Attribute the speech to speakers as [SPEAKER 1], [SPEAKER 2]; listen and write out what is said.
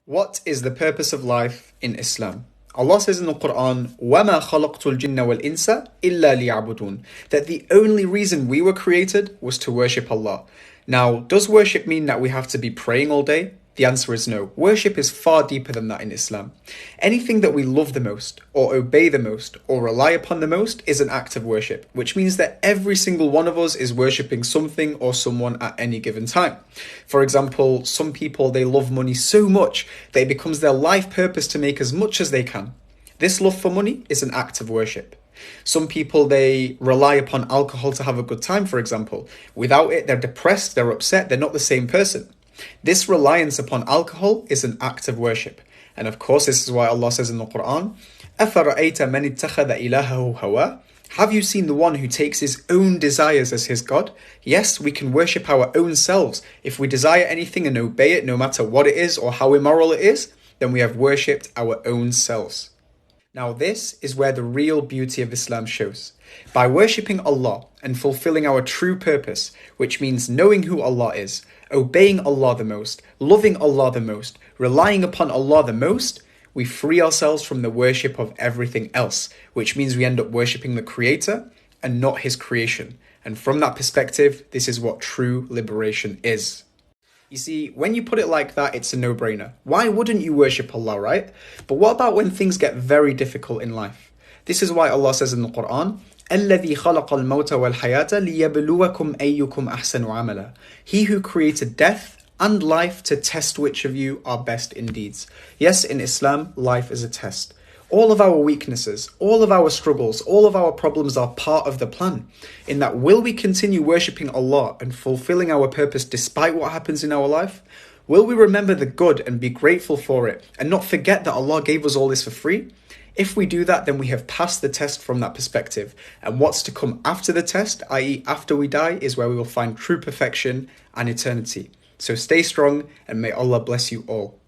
[SPEAKER 1] What is the purpose of life in Islam? Allah says in the Quran, وَمَا خَلَقْتُ الْجِنَّ وَالْإِنسَ إِلَّا لِيَعْبُدُونَ, that the only reason we were created was to worship Allah. Now, does worship mean that we have to be praying all day? The answer is no. Worship is far deeper than that in Islam. Anything that we love the most, or obey the most, or rely upon the most is an act of worship, which means that every single one of us is worshipping something or someone at any given time. For example, some people, they love money so much that it becomes their life purpose to make as much as they can. This love for money is an act of worship. Some people, they rely upon alcohol to have a good time, for example. Without it, they're depressed, they're upset, they're not the same person. This reliance upon alcohol is an act of worship. And of course, this is why Allah says in the Quran, أَفَرَأَيْتَ مَنِ اتَّخَذَ إِلَهَهُ هَوَاهُ. Have you seen the one who takes his own desires as his God? Yes, we can worship our own selves. If we desire anything and obey it, no matter what it is or how immoral it is, then we have worshipped our own selves. Now this is where the real beauty of Islam shows. By worshipping Allah and fulfilling our true purpose, which means knowing who Allah is, obeying Allah the most, loving Allah the most, relying upon Allah the most, we free ourselves from the worship of everything else, which means we end up worshipping the Creator and not His creation. And from that perspective, this is what true liberation is. You see, when you put it like that, it's a no-brainer. Why wouldn't you worship Allah, right? But what about when things get very difficult in life? This is why Allah says in the Quran, الَّذِي خَلَقَ الْمَوْتَ وَالْحَيَاةَ لِيَبْلُوَكُمْ أَيُّكُمْ أَحْسَنُ عَمَلًا. He who created death and life to test which of you are best in deeds. Yes, in Islam, life is a test. All of our weaknesses, all of our struggles, all of our problems are part of the plan. In that, will we continue worshipping Allah and fulfilling our purpose despite what happens in our life? Will we remember the good and be grateful for it and not forget that Allah gave us all this for free? If we do that, then we have passed the test from that perspective. And what's to come after the test, i.e. after we die, is where we will find true perfection and eternity. So stay strong and may Allah bless you all.